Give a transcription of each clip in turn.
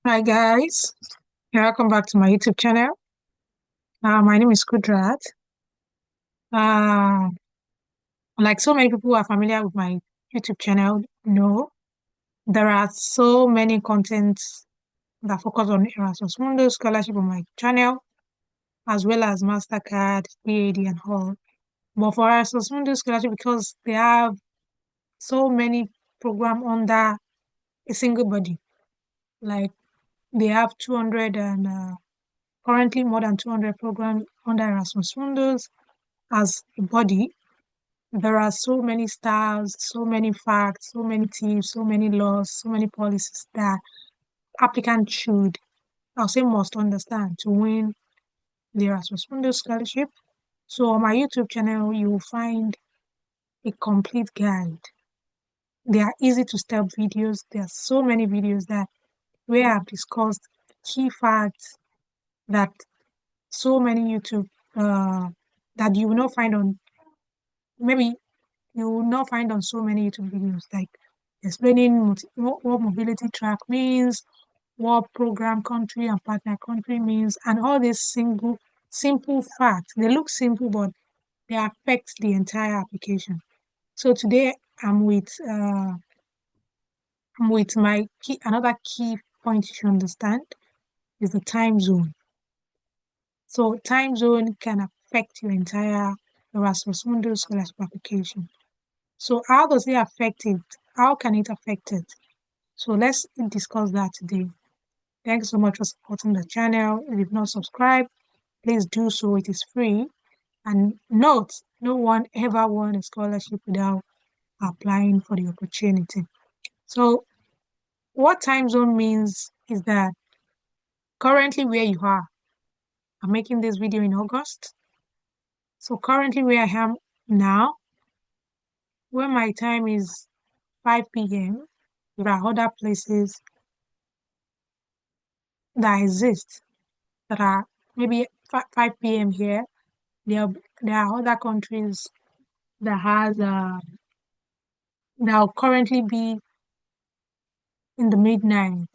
Hi guys, welcome back to my YouTube channel. My name is Kudrat. Uh, like so many people who are familiar with my YouTube channel know, there are so many contents that focus on Erasmus Mundus scholarship on my channel, as well as MasterCard, EAD, and all. But for Erasmus Mundus scholarship, because they have so many programs under a single body, like they have 200 and currently more than 200 programs under Erasmus Mundus as a body. There are so many styles, so many facts, so many tips, so many laws, so many policies that applicants should, I'll say must understand to win the Erasmus Mundus scholarship. So on my YouTube channel, you will find a complete guide. They are easy to step videos. There are so many videos that where I've discussed key facts that so many YouTube that you will not find on maybe you will not find on so many YouTube videos, like explaining what mobility track means, what program country and partner country means, and all these simple facts. They look simple, but they affect the entire application. So today I'm with my key another key point you should understand is the time zone. So time zone can affect your entire Erasmus Mundus scholarship application. So how does it affect it? How can it affect it? So let's discuss that today. Thanks so much for supporting the channel. If you've not subscribed, please do so. It is free. And note, no one ever won a scholarship without applying for the opportunity. So what time zone means is that currently where you are, I'm making this video in August. So currently where I am now, where my time is 5 p.m., there are other places that exist that are maybe 5 p.m. here. There, there are other countries that has that will currently be in the midnight.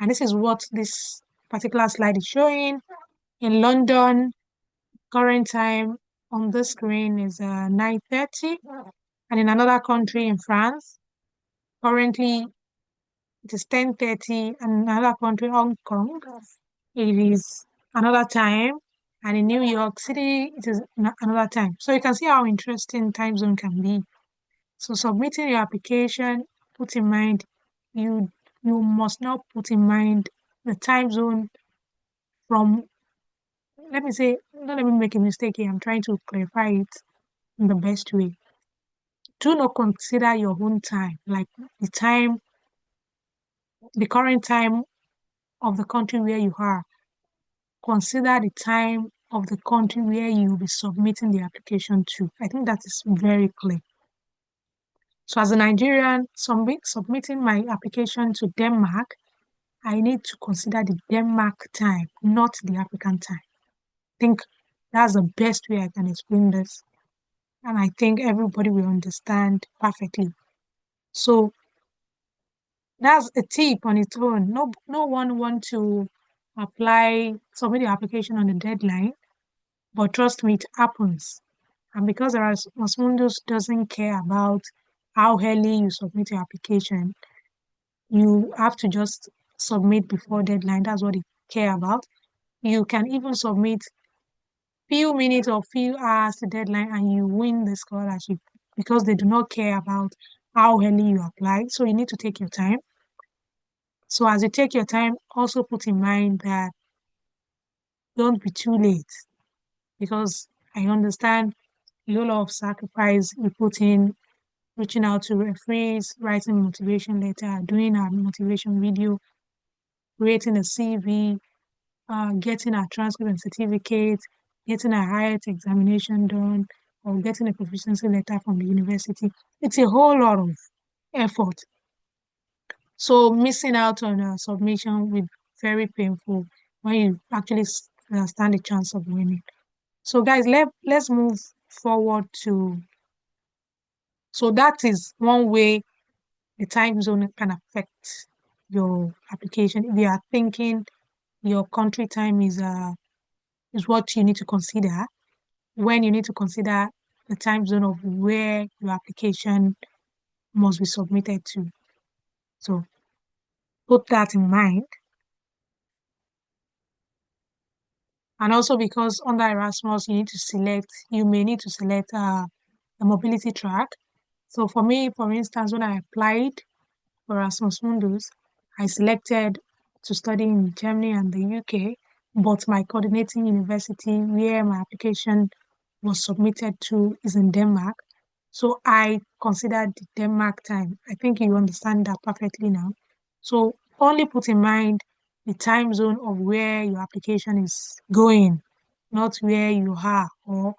And this is what this particular slide is showing. In London, current time on the screen is 9:30. And in another country in France, currently it is 10:30. And in another country, Hong Kong, it is another time. And in New York City, it is another time. So you can see how interesting time zone can be. So submitting your application, put in mind you you must not put in mind the time zone from, let me say, don't let me make a mistake here. I'm trying to clarify it in the best way. Do not consider your own time, like the time, the current time of the country where you are. Consider the time of the country where you will be submitting the application to. I think that is very clear. So as a Nigerian, submitting my application to Denmark, I need to consider the Denmark time, not the African time. I think that's the best way I can explain this. And I think everybody will understand perfectly. So that's a tip on its own. No one want to submit the application on the deadline, but trust me, it happens. And because Erasmus Mundus doesn't care about how early you submit your application, you have to just submit before deadline. That's what they care about. You can even submit few minutes or few hours to deadline and you win the scholarship because they do not care about how early you apply. So you need to take your time. So as you take your time, also put in mind that don't be too late because I understand a whole lot of sacrifice you put in reaching out to referees, writing motivation letter, doing a motivation video, creating a CV, getting a transcript and certificate, getting a IELTS examination done, or getting a proficiency letter from the university. It's a whole lot of effort. So missing out on a submission will be very painful when you actually stand a chance of winning. So guys, let's move forward to, so that is one way the time zone can affect your application. If you are thinking your country time is what you need to consider when you need to consider the time zone of where your application must be submitted to. So put that in mind. And also because under Erasmus, you may need to select a mobility track. So for me, for instance, when I applied for Erasmus Mundus, I selected to study in Germany and the UK, but my coordinating university where my application was submitted to is in Denmark. So I considered the Denmark time. I think you understand that perfectly now. So only put in mind the time zone of where your application is going, not where you are or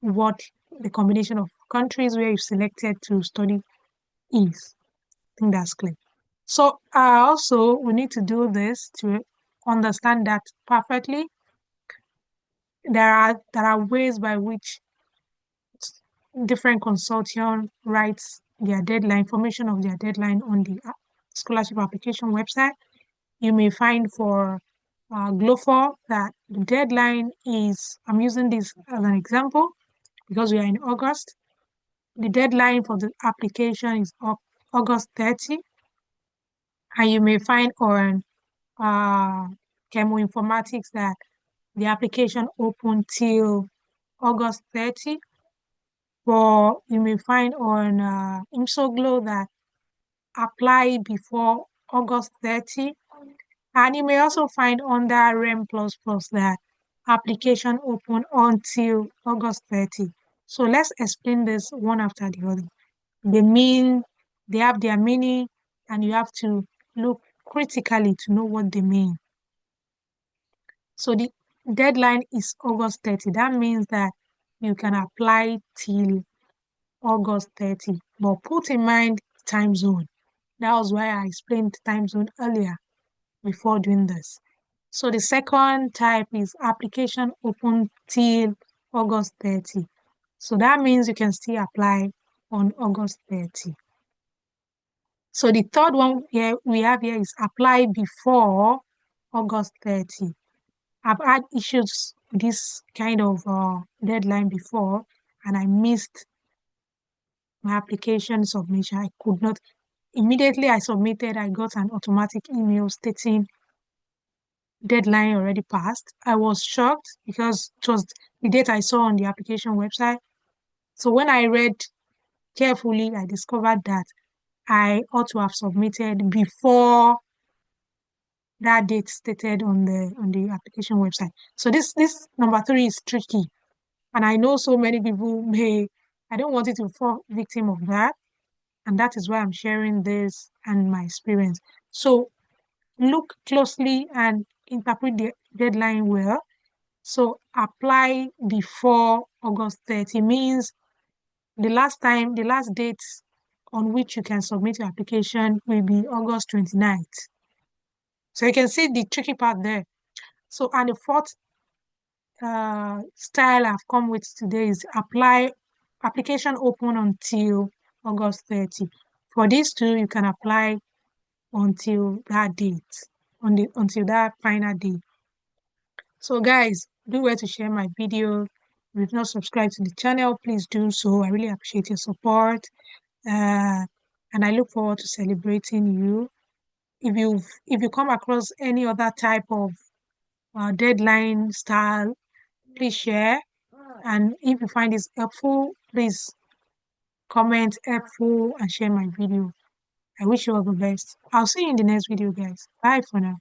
what the combination of countries where you selected to study is. I think that's clear. So also we need to do this to understand that perfectly. There are ways by which different consortium writes their deadline, information of their deadline on the scholarship application website. You may find for GLOFOR that the deadline is, I'm using this as an example because we are in August. The deadline for the application is August 30, and you may find on chemoinformatics that the application open till August 30. But you may find on IMSOGLO that apply before August 30. And you may also find under REM++ that application open until August 30. So let's explain this one after the other. They have their meaning, and you have to look critically to know what they mean. So the deadline is August 30. That means that you can apply till August 30. But put in mind time zone. That was why I explained time zone earlier before doing this. So the second type is application open till August 30. So that means you can still apply on August 30. So the third one we have here is apply before August 30. I've had issues this kind of deadline before, and I missed my application submission. I could not. Immediately I submitted, I got an automatic email stating deadline already passed. I was shocked because it was the date I saw on the application website. So when I read carefully, I discovered that I ought to have submitted before that date stated on the application website. So this number 3 is tricky, and I know so many people I don't want you to fall victim of that, and that is why I'm sharing this and my experience. So look closely and interpret the deadline well. So apply before August 30 means the last date on which you can submit your application will be August 29th. So you can see the tricky part there. So, and the fourth style I've come with today is application open until August 30. For these two, you can apply until that date, until that final day. So guys, do well to share my video. If you've not subscribed to the channel, please do so. I really appreciate your support. And I look forward to celebrating you. If you come across any other type of deadline style, please share. And if you find this helpful, please comment helpful and share my video. I wish you all the best. I'll see you in the next video, guys. Bye for now.